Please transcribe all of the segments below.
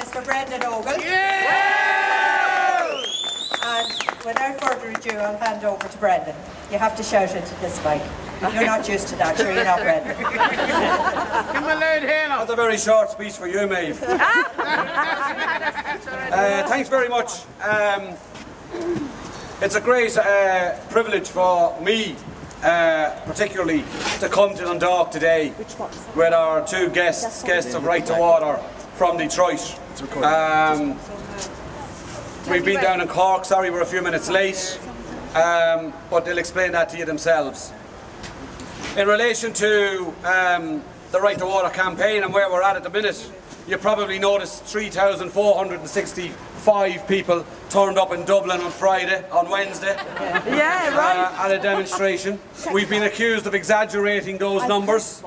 Mr. Brendan Ogle. Yeah! And without further ado, I'll hand over to Brendan. You have to shout into this mic. You're not used to that, sure you're not, Brendan. Give him a loud hand. That's a very short speech for you, Maeve. Thanks very much. It's a great privilege for me, particularly, to come to Dundalk today with our two guests of Right2Water from Detroit. We've been down in Cork, sorry we're a few minutes late, but they'll explain that to you themselves. In relation to the Right2Water campaign and where we're at the minute, you probably noticed 3,465 people turned up in Dublin on Wednesday, at a demonstration. We've been accused of exaggerating those numbers,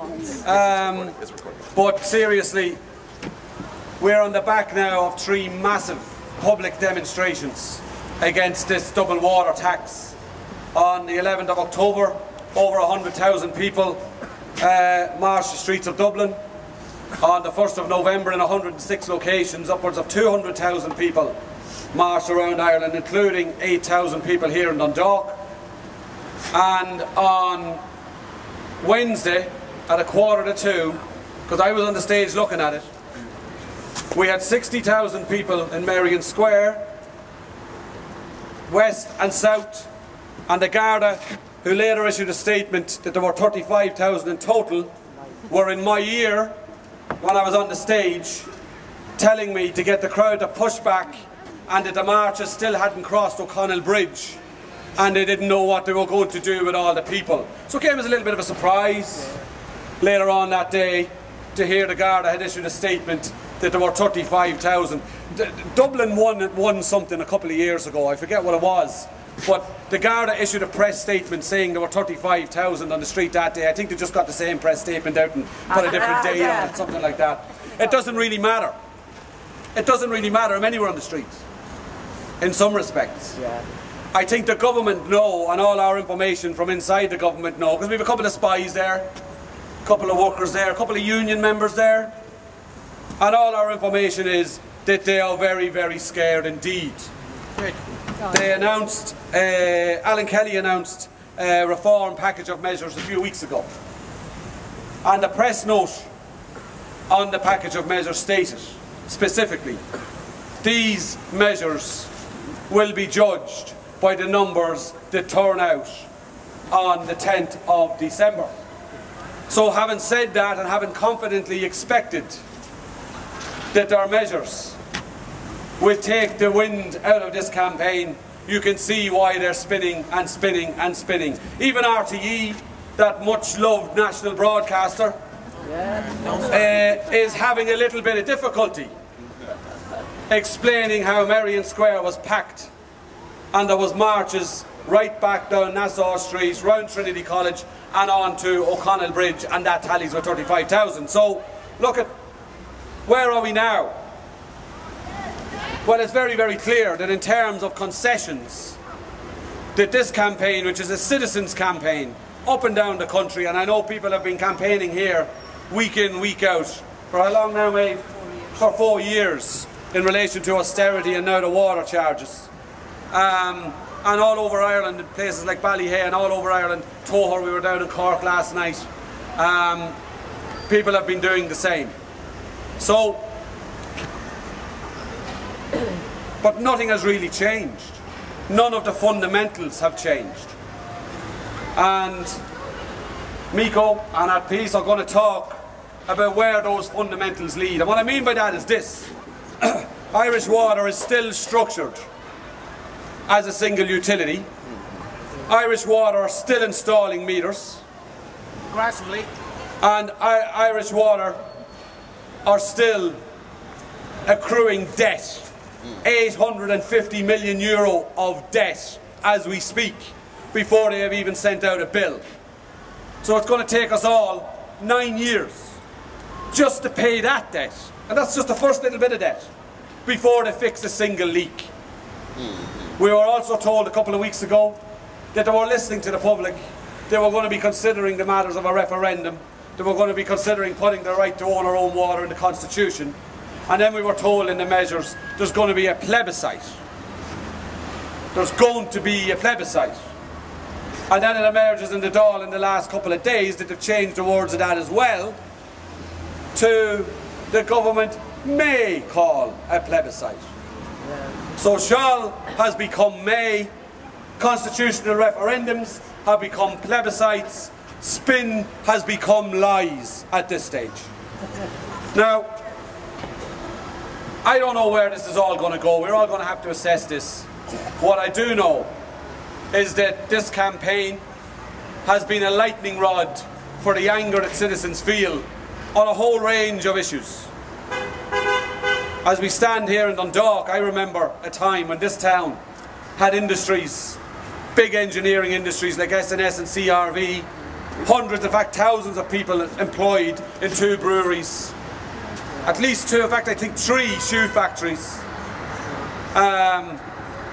but seriously, we're on the back now of 3 massive public demonstrations against this double water tax. On the 11th of October, over 100,000 people marched the streets of Dublin. On the 1st of November, in 106 locations, upwards of 200,000 people marched around Ireland, including 8,000 people here in Dundalk. And on Wednesday, at 1:45, because I was on the stage looking at it, we had 60,000 people in Merrion Square, west and south, and the Garda, who later issued a statement that there were 35,000 in total, were in my ear when I was on the stage telling me to get the crowd to push back and that the marchers still hadn't crossed O'Connell Bridge and they didn't know what they were going to do with all the people. So it came as a little bit of a surprise later on that day to hear the Garda had issued a statement that there were 35,000. Dublin won something a couple of years ago, I forget what it was, but the Garda issued a press statement saying there were 35,000 on the street that day. I think they just got the same press statement out and put a different day on it, something like that. It doesn't really matter. It doesn't really matter. I'm anywhere on the streets, in some respects. Yeah. I think the government know, and all our information from inside the government know, because we have a couple of spies there, a couple of workers there, a couple of union members there, and all our information is that they are very, very scared indeed. Right. They announced, Alan Kelly announced a reform package of measures a few weeks ago. And the press note on the package of measures stated, specifically, these measures will be judged by the numbers that turn out on the 10th of December. So having said that and having confidently expected that our measures will take the wind out of this campaign, you can see why they're spinning and spinning and spinning. Even RTE, that much loved national broadcaster, is having a little bit of difficulty explaining how Merrion Square was packed and there was marches right back down Nassau Street, round Trinity College and on to O'Connell Bridge, and that tallies with 35,000. So look at, where are we now? Well, it's very, very clear that in terms of concessions, that this campaign, which is a citizens' campaign, up and down the country, and I know people have been campaigning here week in, week out, for how long now, Maeve? For 4 years, in relation to austerity and now the water charges. And all over Ireland, in places like Ballyhay and all over Ireland, Toher, we were down in Cork last night, people have been doing the same. So, but nothing has really changed. None of the fundamentals have changed. And Miko and at Peace are going to talk about where those fundamentals lead. And what I mean by that is this. Irish Water is still structured as a single utility. Irish Water are still installing meters. Gradually. And Irish Water are still accruing debt. 850 million euro of debt as we speak, before they have even sent out a bill. So it's going to take us all 9 years just to pay that debt. And that's just the first little bit of debt before they fix a single leak. We were also told a couple of weeks ago that they were listening to the public. They were going to be considering the matters of a referendum. They were going to be considering putting the right to own our own water in the Constitution. And then we were told in the measures there's going to be a plebiscite. There's going to be a plebiscite. And then it emerges in the Dáil in the last couple of days that they've changed the words of that as well to the government may call a plebiscite. So shall has become may, constitutional referendums have become plebiscites, spin has become lies at this stage. Now, I don't know where this is all going to go. We're all going to have to assess this. What I do know is that this campaign has been a lightning rod for the anger that citizens feel on a whole range of issues. As we stand here in Dundalk, I remember a time when this town had industries, big engineering industries like S&S and CRV, hundreds, in fact thousands of people employed in 2 breweries, at least 2, in fact I think 3 shoe factories.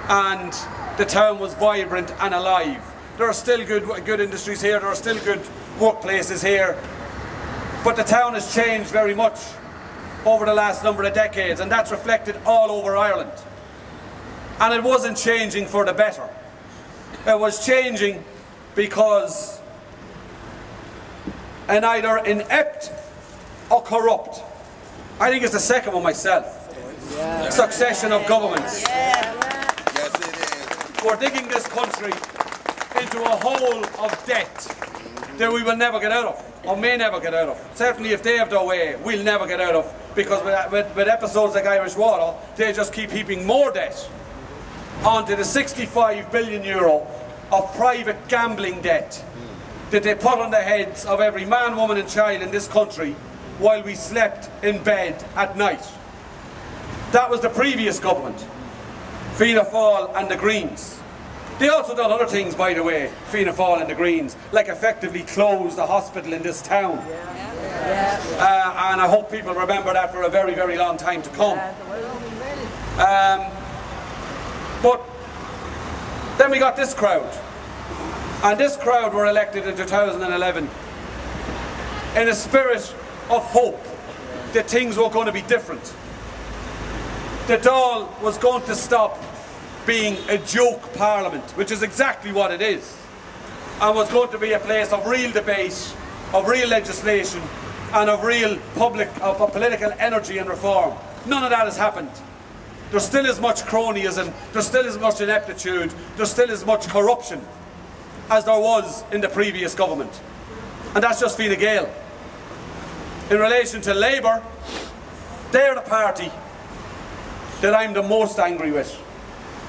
And the town was vibrant and alive. There are still good industries here, there are still good workplaces here, but the town has changed very much over the last number of decades, and that's reflected all over Ireland. And it wasn't changing for the better. It was changing because an either inept or corrupt, I think it's the second one myself, succession of governments. We're digging this country into a hole of debt that we will never get out of, or may never get out of. Certainly if they have their way, we'll never get out of, because with episodes like Irish Water, they just keep heaping more debt onto the 65 billion euro of private gambling debt that they put on the heads of every man, woman and child in this country while we slept in bed at night. That was the previous government, Fianna Fáil and the Greens. They also done other things, by the way, Fianna Fáil and the Greens, like effectively close the hospital in this town. And I hope people remember that for a very, very long time to come. But then we got this crowd. And this crowd were elected in 2011 in a spirit of hope that things were going to be different. The Dáil was going to stop being a joke parliament, which is exactly what it is, and was going to be a place of real debate, of real legislation, and of real political energy and reform. None of that has happened. There's still as much cronyism, there's still as much ineptitude, there's still as much corruption as there was in the previous government. And that's just Fine Gael. In relation to Labour, they're the party that I'm the most angry with,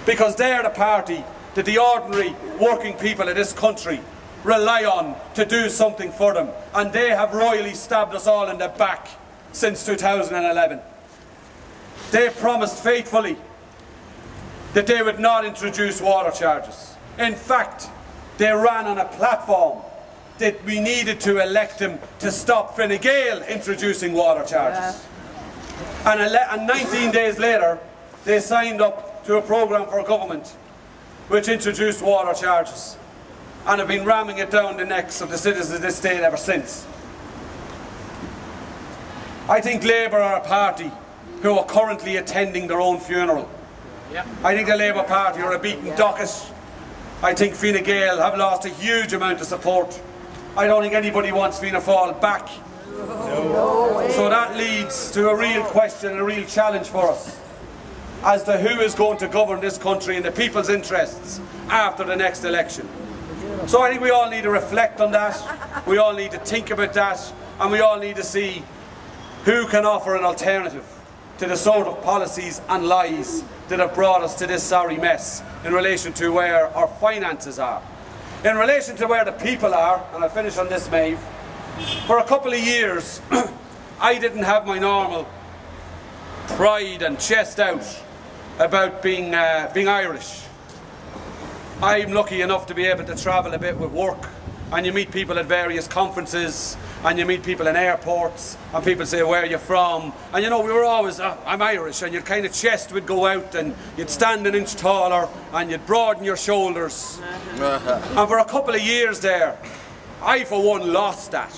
because they're the party that the ordinary working people of this country rely on to do something for them, and they have royally stabbed us all in the back since 2011. They promised faithfully that they would not introduce water charges. In fact, they ran on a platform that we needed to elect them to stop Fine Gael introducing water charges. And 19 days later, they signed up to a programme for government which introduced water charges, and have been ramming it down the necks of the citizens of this state ever since. I think Labour are a party who are currently attending their own funeral. I think the Labour Party are a beaten docket. I think Fine Gael have lost a huge amount of support. I don't think anybody wants Fianna Fáil back. No. So that leads to a real question, a real challenge for us as to who is going to govern this country in the people's interests after the next election. So I think we all need to reflect on that, we all need to think about that, and we all need to see who can offer an alternative to the sort of policies and lies that have brought us to this sorry mess in relation to where our finances are. In relation to where the people are, and I'll finish on this, Maeve, for a couple of years I didn't have my normal pride and chest out about being Irish. I'm lucky enough to be able to travel a bit with work, and you meet people at various conferences, and you meet people in airports, and people say, where are you from? And you know, we were always, I'm Irish, and your kind of chest would go out, and you'd stand an inch taller, and you'd broaden your shoulders. And for a couple of years there, I for one lost that.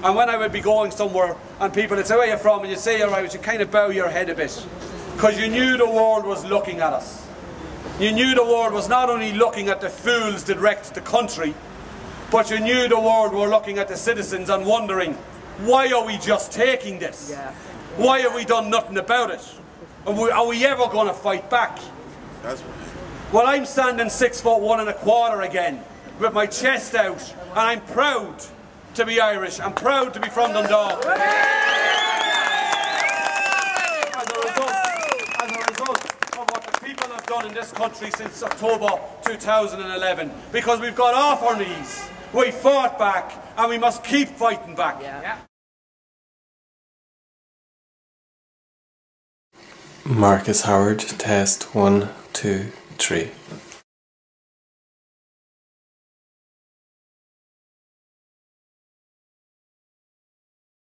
And when I would be going somewhere and people would say, where are you from? And you'd say you're Irish, you kind of bow your head a bit. Because you knew the world was looking at us. You knew the world was not only looking at the fools that wrecked the country, but you knew the world were looking at the citizens and wondering, why are we just taking this? Why have we done nothing about it? And are we ever going to fight back? Well, I'm standing 6'1¼ again, with my chest out, and I'm proud to be Irish. I'm proud to be from Dundalk. As a result of what the people have done in this country since October 2011, because we've got off our knees, we fought back, and we must keep fighting back. Marcus Howard, test 1, 2, 3.